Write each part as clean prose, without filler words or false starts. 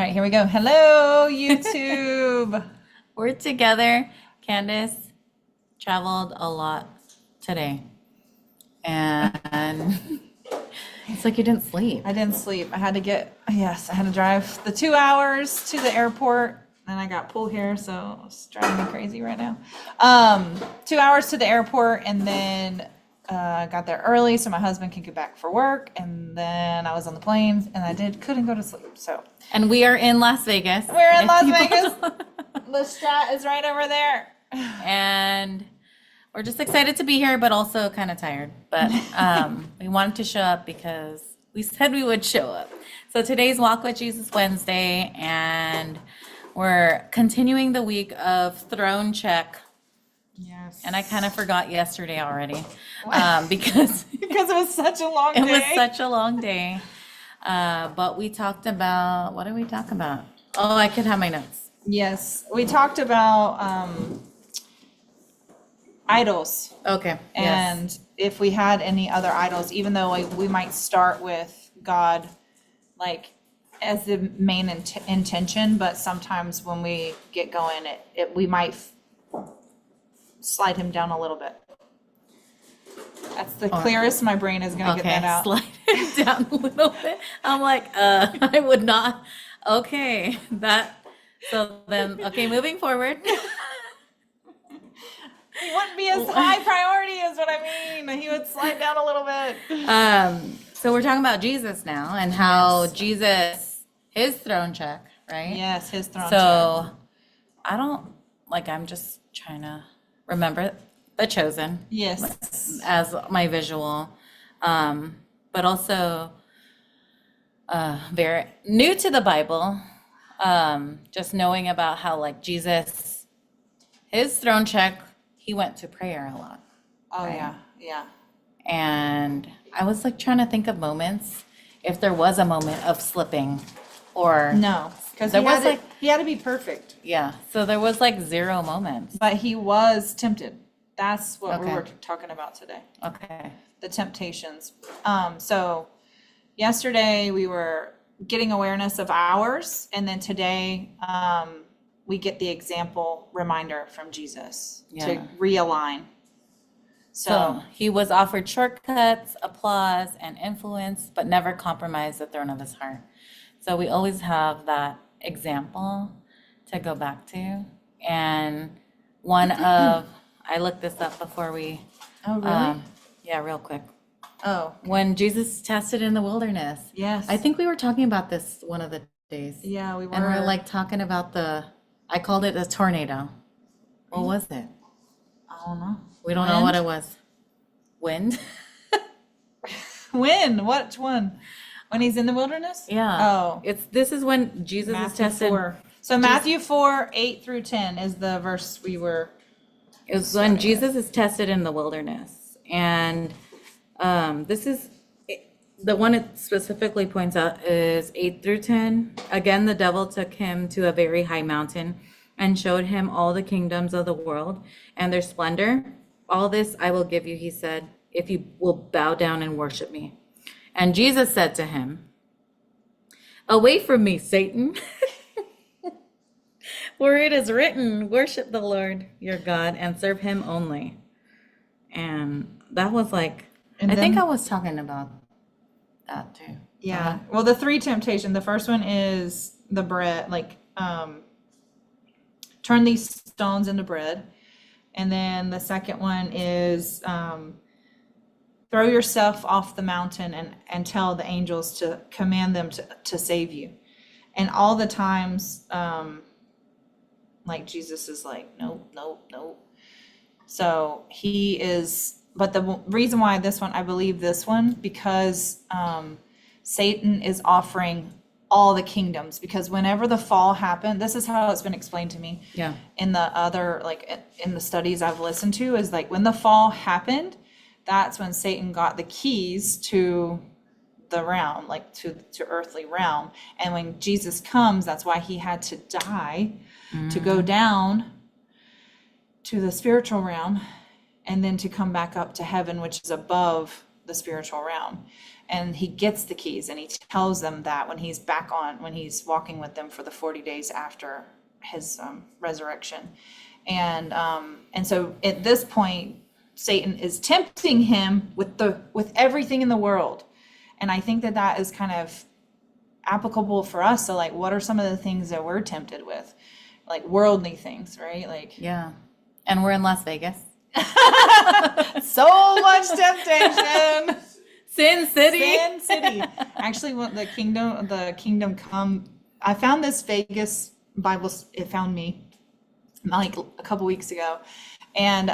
right, here we go. Hello, YouTube. We're together. Candace traveled a lot today, and it's like you didn't sleep. I didn't sleep. I had to drive the 2 hours to the airport. And I got pool here, so it's driving me crazy right now. 2 hours to the airport, and then got there early so my husband could get back for work. And then I was on the plane, and couldn't go to sleep. So And we are in Las Vegas. we're in If Las people- Vegas. The Strat is right over there. And we're just excited to be here, but also kind of tired. But we wanted to show up because we said we would show up. So today's Walk with Jesus Wednesday, and we're continuing the week of Throne Check. Yes. And I kind of forgot yesterday already because because it was such a long it day. was such a long day. But we talked about, what did we talk about? Oh, I could have my notes. Yes, we talked about idols. Okay. Yes. And if we had any other idols, even though we might start with God, like as the main intention, but sometimes when we get going, we might slide him down a little bit. That's the clearest my brain is going to get that out. Slide it down a little bit. I'm like, I would not. Okay, moving forward. He wouldn't be as high priority is what I mean. He would slide down a little bit. So we're talking about Jesus now and how Jesus, his throne check, right? Yes, his throne. So I'm just trying to remember The Chosen. Yes. As my visual, but also very new to the Bible, just knowing about how like Jesus, his throne check, he went to prayer a lot. Oh Right. yeah. And I was like trying to think of moments, if there was a moment of slipping or No, because There was, he had to be perfect, yeah, so there was like zero moments. but he was tempted. That's what we Okay. were talking about today. Okay. The temptations. So yesterday we were getting awareness of ours, and then today we get the example reminder from Jesus to Yeah. realign. So he was offered shortcuts, applause, and influence, but never compromised the throne of his heart. So we always have that example to go back to. And I looked this up before we, Oh, really? yeah, real quick. Oh, When Jesus tested in the wilderness, yes. I think we were talking about this one of the days. Yeah, we were. And we're like talking about I called it a tornado. What was it? I don't know. We don't know what it was. Wind? When? Which one? When he's in the wilderness? Yeah. Oh. This is when Jesus is Matthew tested. 4. So Matthew 4, 8 through 10 is the verse we were. It was when Jesus is tested in the wilderness. And this is the one it specifically points out is 8 through 10. Again, the devil took him to a very high mountain and showed him all the kingdoms of the world and their splendor. All this I will give you, he said, if you will bow down and worship me. And Jesus said to him, away from me, Satan. For it is written, worship the Lord your God and serve him only. And that was like, And I think then- I was talking about that too. Yeah. Well, the three temptation. The first one is the bread, like turn these stones into bread. And then the second one is throw yourself off the mountain and tell the angels to command them to save you. And all the times, like Jesus is like, nope, nope, nope. So he is, but the reason why I believe this one, because Satan is offering all the kingdoms, because whenever the fall happened, this is how it's been explained to me Yeah. in the other, like in the studies I've listened to, is like when the fall happened, that's when Satan got the keys to the realm, like to earthly realm. And when Jesus comes, that's why he had to die, to go down to the spiritual realm, and then to come back up to heaven, which is above the spiritual realm. And he gets the keys, and he tells them that when he's when he's walking with them for the 40 days after his resurrection. And so at this point, Satan is tempting him with everything in the world. And I think that is kind of applicable for us. So like, what are some of the things that we're tempted with? Like worldly things, right? Like, Yeah. And we're in Las Vegas. so much temptation. Sin City. Sin City. Actually, what the kingdom come. I found this Vegas Bible. It found me like a couple weeks ago, and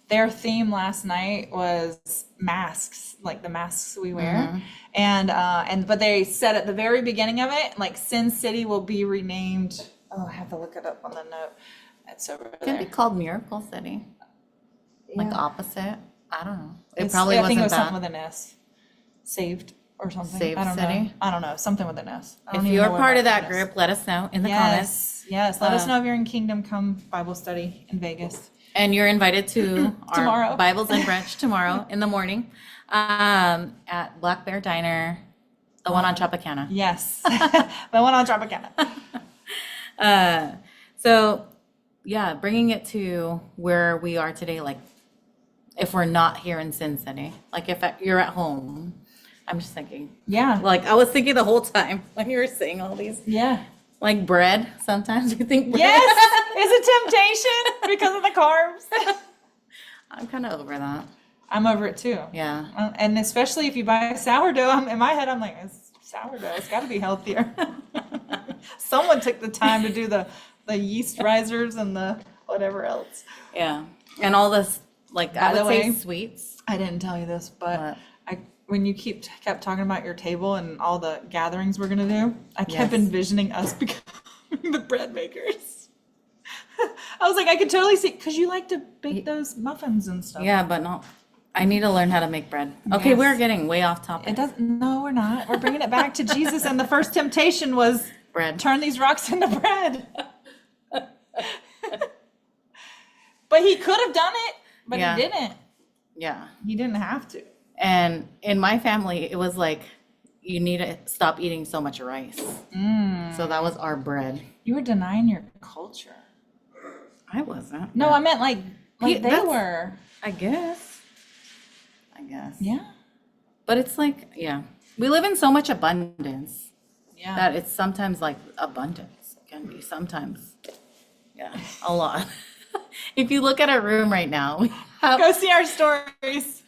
their theme last night was masks, like the masks we wear, but they said at the very beginning of it, like Sin City will be renamed. Oh, I have to look it up on the note. It's over Could there. be called Miracle City. Like Yeah. opposite. I don't know. I Probably think it wasn't was that. something with an S. Saved or something. Saved I don't City? know. I don't know. Something with an S. I If don't even you're know what part of that that is. group, let us know in the comments. Yes. Let us know if you're in Kingdom Come Bible study in Vegas. And you're invited to our Tomorrow. Bibles and Brunch tomorrow in the morning at Black Bear Diner, the one on Tropicana. Yes. The one on Tropicana. So, yeah, bringing it to where we are today, like if we're not here in Sin City, like if you're at home, I'm just thinking, Yeah. like I was thinking the whole time when you were saying all these, Yeah. like bread. Sometimes you think bread. Yes. It's a temptation because of the carbs. I'm kind of over that. I'm over it too. Yeah. And especially if you buy sourdough, in my head, I'm like, it's sourdough. It's got to be healthier. Someone took the time to do the yeast risers and the whatever else. Yeah. And all this, like, I By the would say way- sweets. I didn't tell you this, but What? when you kept talking about your table and all the gatherings we're gonna do, I kept Yes. envisioning us becoming the bread makers. I was like, I could totally see, because you like to bake those muffins and stuff. Yeah, but no, I need to learn how to make bread. Okay, Yes. we're getting way off topic. It doesn't. No, we're not. We're bringing it back to Jesus, and the first temptation was Bread. turn these rocks into bread. But he could have done it, but Yeah. he didn't. Yeah. He didn't have to. And in my family, it was like, you need to stop eating so much rice. So that was our bread. You were denying your culture. I wasn't. No, I meant like He- they that's- were. I guess. Yeah. But it's like, yeah. We live in so much abundance Yeah. that it's sometimes like abundance can be sometimes, yeah, a lot. If you look at our room right now, Go see our stories.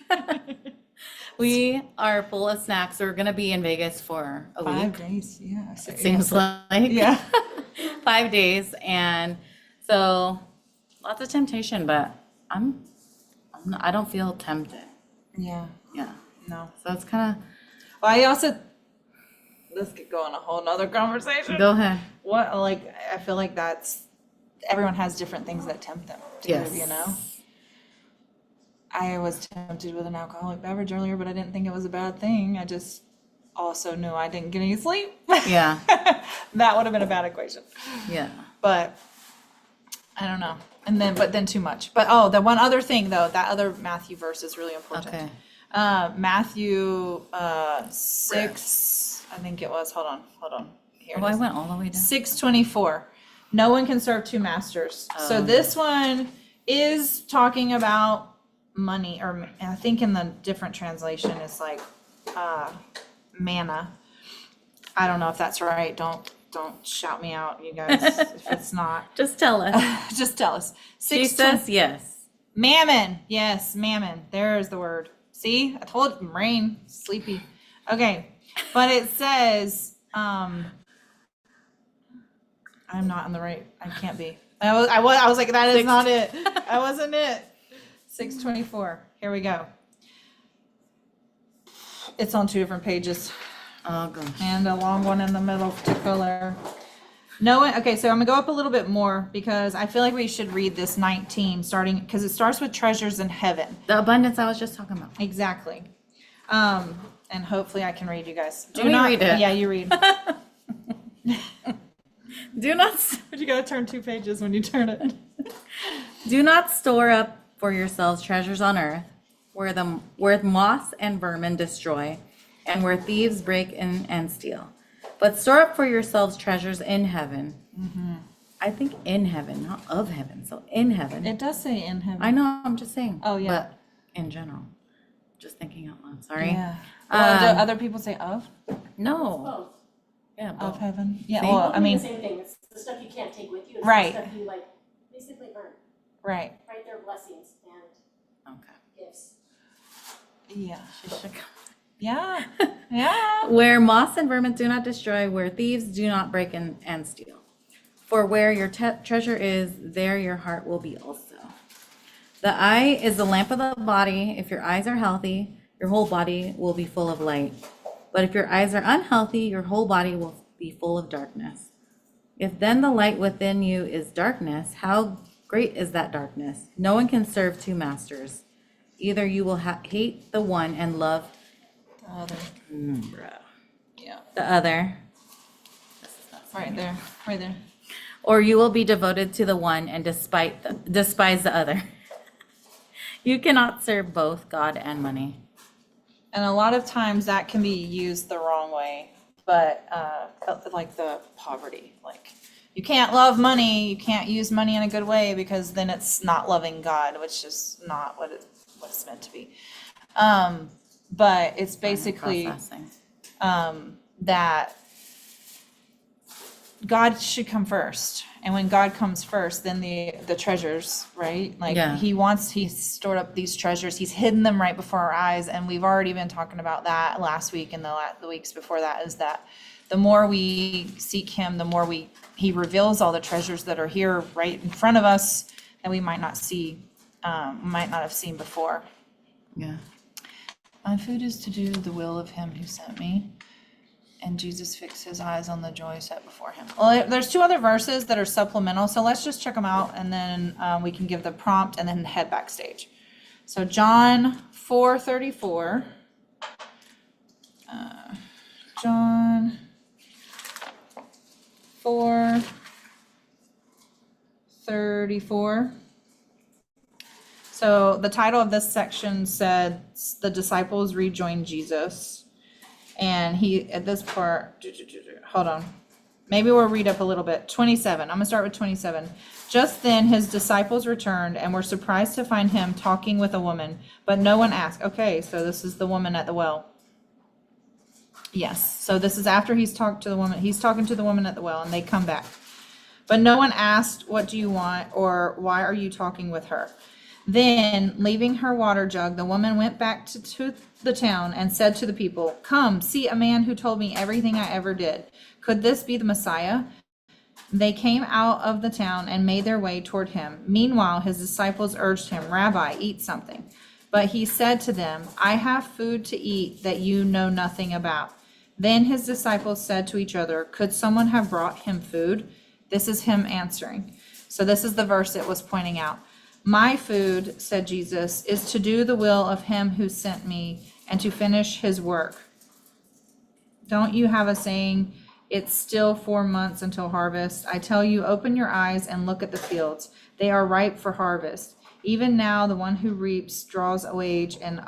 we are full of snacks. We're gonna be in Vegas for a 5 week. days. Yeah. It seems like Yeah. 5 days, and so lots of temptation. But I don't feel tempted. Yeah. Yeah, No. so it's kind Well, I also. This could go on a whole nother conversation. of go ahead. What, like, I feel like everyone has different things that tempt them too, Yes. you know? I was tempted with an alcoholic beverage earlier, but I didn't think it was a bad thing. I just also knew I didn't get any sleep. Yeah, That would have been a bad equation. yeah. But I don't know. But then too much. But the one other thing though, that other Matthew verse is really important. Okay. Matthew 6, I think it was. Hold on. Here Oh, it I is. went all the way down. 6:24. No one can serve two masters. So Oh. this one is talking about money, or I think in the different translation it's like manna. I don't know if that's right. Don't shout me out, you guys, if it's not. Just tell us. Just tell us. She 6:20 says yes. Mammon. Yes, mammon. There's the word. See, I told you, brain sleepy. Okay, but it says, I'm not in the right. I can't be. I was like, that is not it. I wasn't it. 6:24. Here we go. It's on 2 different pages Oh gosh. and a long one in the middle to color. No one. Okay, so I'm gonna go up a little bit more because I feel like we should read this 19 starting because it starts with treasures in heaven. The abundance I was just talking about. Exactly. And hopefully I can read you guys. Let me read it. Yeah, you read. Do not But you gotta turn 2 pages when you turn it. do not store up for yourselves treasures on earth, where moss and vermin destroy, and where thieves break in and steal. But store up for yourselves treasures in heaven. I think in heaven, not of heaven. So in heaven. It does say in heaven. I know, I'm just saying. Oh, yeah. But in general. Just thinking out loud, sorry. Yeah. Well, do other people say of? No. Both. Yeah, Of both. heaven? Yeah, See? well, I Both mean mean, the same thing. It's the stuff you can't take with you. It's Right. the stuff you like basically earn. right. Right there, blessings and Okay. gifts. Yeah. She should go. Yeah. Yeah. Where moss and vermin do not destroy, where thieves do not break in and steal. For where your treasure is, there your heart will be also. The eye is the lamp of the body. If your eyes are healthy, your whole body will be full of light. But if your eyes are unhealthy, your whole body will be full of darkness. If then the light within you is darkness, how great is that darkness? No one can serve two masters. Either you will hate the one and love The other. Yeah. the other, Right there. Right there. or you will be devoted to the one and despise the other. You cannot serve both God and money. And a lot of times that can be used the wrong way, but like the poverty, like you can't love money, you can't use money in a good way because then it's not loving God, which is not what it's meant to be. But it's basically Processing. that God should come first. And when God comes first, then the treasures, right? Like Yeah. he's stored up these treasures. He's hidden them right before our eyes. And we've already been talking about that last week and the weeks before that, is that the more we seek him, the more he reveals all the treasures that are here right in front of us that we might not see, might not have seen before. Yeah. My food is to do the will of him who sent me. And Jesus fixed his eyes on the joy set before him. Well, there's two other verses that are supplemental, so let's just check them out, and then we can give the prompt and then head backstage. So John 4:34. John 4:34. So the title of this section said, "The disciples rejoined Jesus." And he, at this part, hold on. Maybe we'll read up a little bit. 27. I'm going to start with 27. Just then his disciples returned and were surprised to find him talking with a woman, but no one asked. Okay, so this is the woman at the well. Yes. So this is after he's talked to the woman. He's talking to the woman at the well, and they come back. But no one asked, "What do you want?" or "Why are you talking with her?" Then, leaving her water jug, the woman went back to the town and said to the people, "Come, see a man who told me everything I ever did. Could this be the Messiah?" They came out of the town and made their way toward him. Meanwhile, his disciples urged him, "Rabbi, eat something." But he said to them, "I have food to eat that you know nothing about." Then his disciples said to each other, "Could someone have brought him food?" This is him answering. So this is the verse it was pointing out. "My food," said Jesus, "is to do the will of him who sent me and to finish his work. Don't you have a saying, 'It's still 4 months until harvest'? I tell you, open your eyes and look at the fields. They are ripe for harvest. Even now, the one who reaps draws a wage and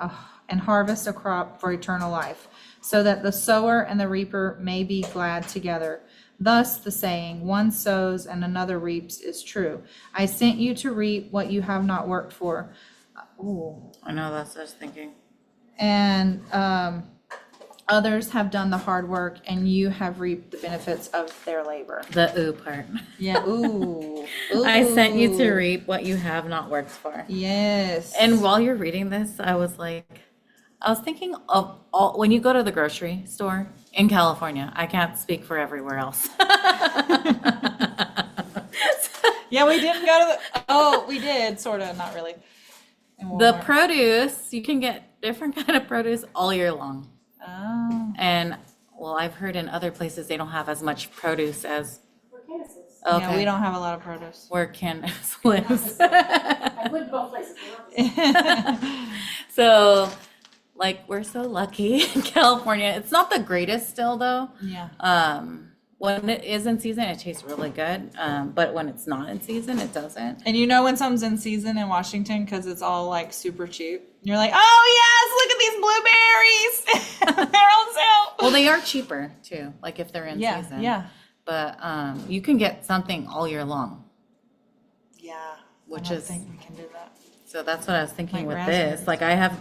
harvests a crop for eternal life, so that the sower and the reaper may be glad together. Thus the saying, 'One sows and another reaps,' is true. I sent you to reap what you have not worked for." Ooh. I know, that's what I was thinking. "And others have done the hard work, and you have reaped the benefits of their labor." The ooh part. Yeah, ooh. I sent you to Ooh. reap what you have not worked for. Yes. And while you're reading this, I was thinking of all, when you go to the grocery store in California, I can't speak for everywhere else. Yeah, we didn't go to we did, sort of, not really. In The Walmart. produce, you can get different kind of produce all year long. Oh. And well, I've heard in other places they don't have as much produce as, We're Candace's. okay, Yeah, we don't have a lot of produce. where Candace lives. I lived both places. We're not the same. So, like, we're so lucky in California. It's not the greatest still though. Yeah. When it is in season, it tastes really good, but when it's not in season, it doesn't. And you know when something's in season in Washington because it's all like super cheap. You're like, oh yes, look at these blueberries. They're on sale. Well, they are cheaper too, like if they're in Yeah, season. yeah, But you can get something all year long. yeah. Which I don't is- think we can do that. So that's what I was thinking Like with this. raspberries. Like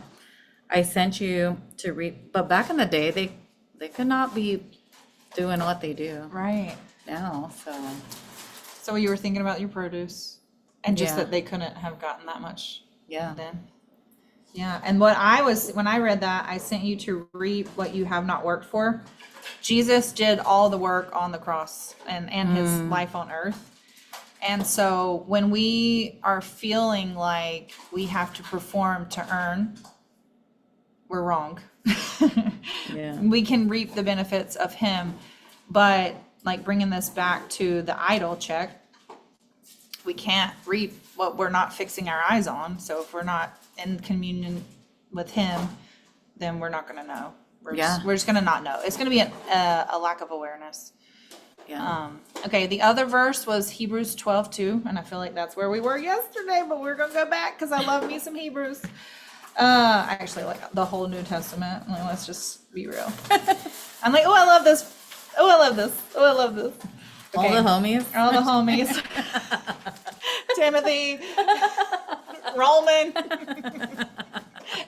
I sent you to read, but back in the day, they could not be doing what they do Right. now, so. So you were thinking about your produce, and just Yeah. that they couldn't have gotten that much Yeah. then. Yeah, and when I read that, I sent you to reap what you have not worked for. Jesus did all the work on the cross and his life on earth. And so when we are feeling like we have to perform to earn, we're wrong. Yeah. We can reap the benefits of him, but like bringing this back to the idol check, we can't reap what we're not fixing our eyes on. So if we're not in communion with him, then we're not going to know. We're Yeah. just going to not know. It's going to be a lack of awareness. Yeah. Okay, the other verse was Hebrews 12:2, and I feel like that's where we were yesterday, but we're gonna go back because I love me some Hebrews. I actually like the whole New Testament. Like, let's just be real. I'm like, oh, I love this. Oh, I love this. Oh, I love this. All the homies. All the homies. Timothy, Roman,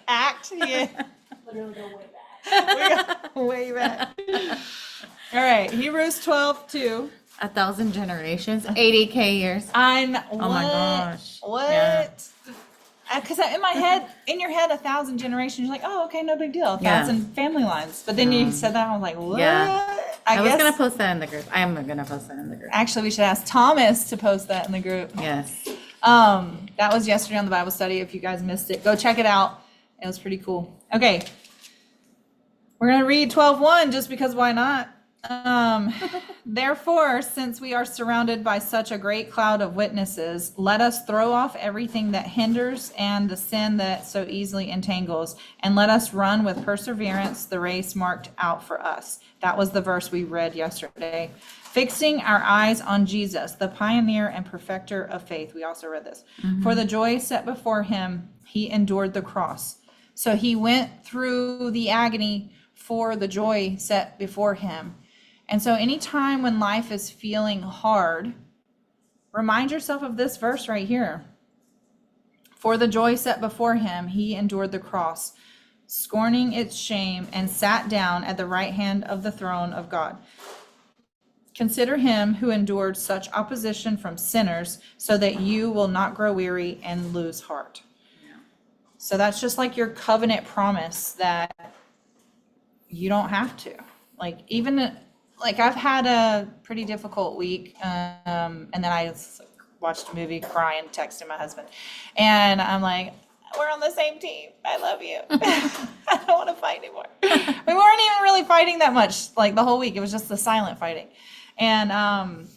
Act, yeah. Literally go way back. We got way back. All right, Hebrews 12:2. 1,000 generations, 80K years. I'm Oh my gosh. What? Yeah. Because in my head, in your head, 1,000 generations, you're like, oh, okay, no big deal. Yeah. 1,000 family lines. But then you said that, I was like, what? Yeah. I was guess, gonna post that in the group. I am gonna post that in the group. actually, we should ask Thomas to post that in the group. Yes. That was yesterday on the Bible study. If you guys missed it, go check it out. It was pretty cool. Okay. We're going to read 12:1 just because why not? Therefore, since we are surrounded by such a great cloud of witnesses, let us throw off everything that hinders and the sin that so easily entangles, and let us run with perseverance the race marked out for us. That was the verse we read yesterday. Fixing our eyes on Jesus, the pioneer and perfecter of faith. We also read this. For the joy set before him, he endured the cross. So he went through the agony for the joy set before him. And so anytime when life is feeling hard, remind yourself of this verse right here. For the joy set before him, he endured the cross, scorning its shame, and sat down at the right hand of the throne of God. Consider him who endured such opposition from sinners, so that you will not grow weary and lose heart. So that's just like your covenant promise that you don't have to. Like, even like I've had a pretty difficult week, and then I watched a movie, cry, and texted my husband, and I'm like, we're on the same team. I love you. I don't want to fight anymore. We weren't even really fighting that much, like the whole week. It was just the silent fighting. And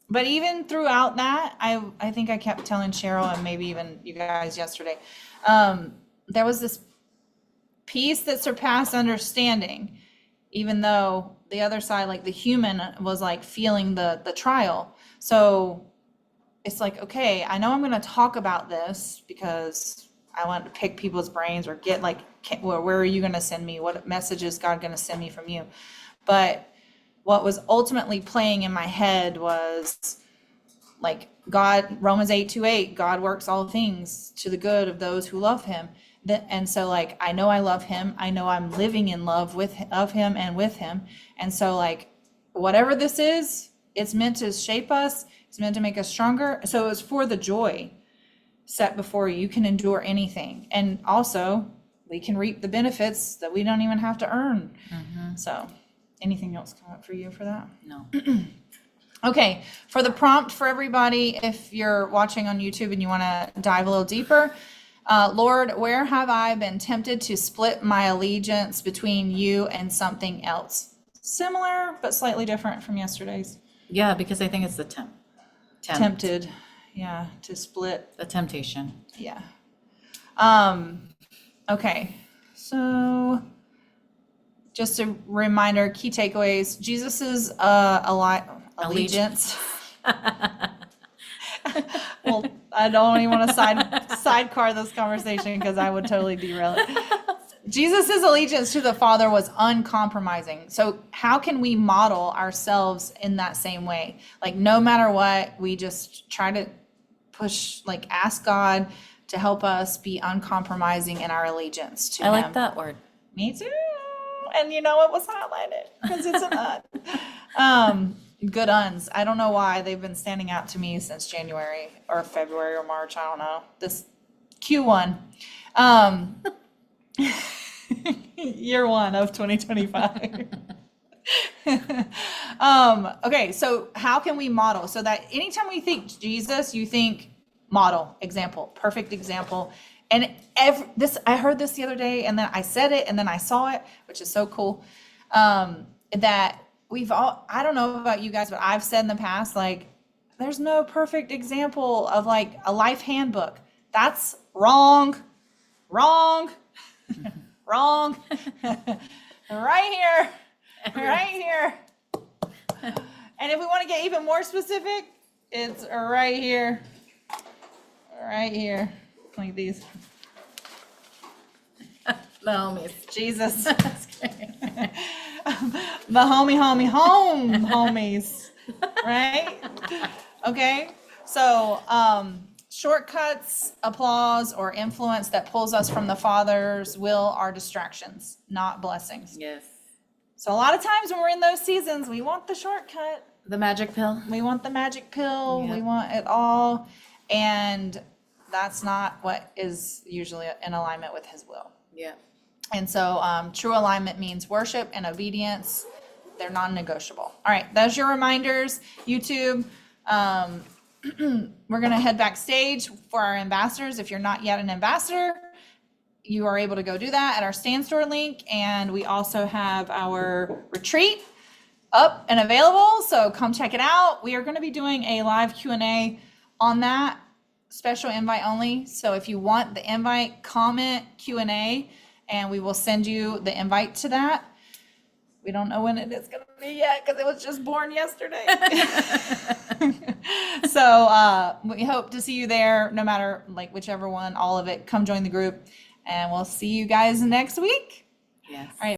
but even throughout that, I think I kept telling Cheryl and maybe even you guys yesterday, there was this peace that surpassed understanding, even though the other side, like the human, was like feeling the trial. So it's like, okay, I know I'm going to talk about this because I want to pick people's brains or get like, where are you going to send me? What message is God going to send me from you? But what was ultimately playing in my head was like God, Romans 8:28, God works all things to the good of those who love him. And so like, I know I love him. I know I'm living in love of him and with him. And so like, whatever this is, it's meant to shape us. It's meant to make us stronger. So it's for the joy set before you. You can endure anything. And also we can reap the benefits that we don't even have to earn. So anything else come up for you for that? No. Okay, for the prompt for everybody, if you're watching on YouTube and you want to dive a little deeper, Lord, where have I been tempted to split my allegiance between you and something else? Similar, but slightly different from yesterday's. Yeah, because I think it's the tempt. Tempted, yeah, to split, The temptation. yeah. Okay, so just a reminder, key takeaways, Jesus's allegiance. Well, I don't even want to sidecar this conversation because I would totally derail it. Jesus's allegiance to the Father was uncompromising. So how can we model ourselves in that same way? Like, no matter what, we just try to push, like, ask God to help us be uncompromising in our allegiance to I him. like that word. Me too. And you know, it was highlighted because it's an un. Good uns. I don't know why they've been standing out to me since January or February or March. I don't know. This Q1. Year one of 2025. Okay, so how can we model? So that anytime we think Jesus, you think model, example, perfect example. And I heard this the other day, and then I said it, and then I saw it, which is so cool. That I don't know about you guys, but I've said in the past, like, there's no perfect example of like a life handbook. That's wrong. Wrong. Right here. Right here. And if we want to get even more specific, it's right here. Right here. Like these. The homies. Jesus. The homies. Right? Okay. So, shortcuts, applause, or influence that pulls us from the Father's will are distractions, not blessings. Yes. So a lot of times when we're in those seasons, we want the shortcut. The magic pill. We want the magic pill. Yep. We want it all. And that's not what is usually in alignment with his will. Yeah. And so true alignment means worship and obedience. They're non-negotiable. All right, those are your reminders, YouTube. We're going to head backstage for our ambassadors. If you're not yet an ambassador, you are able to go do that at our Stand Store link. And we also have our retreat up and available. So come check it out. We are going to be doing a live Q&A on that, special invite only. So if you want the invite, comment Q&A, and we will send you the invite to that. We don't know when it is going to be yet because it was just born yesterday. So we hope to see you there, no matter like whichever one, all of it. Come join the group, and we'll see you guys next week. Yes. All right.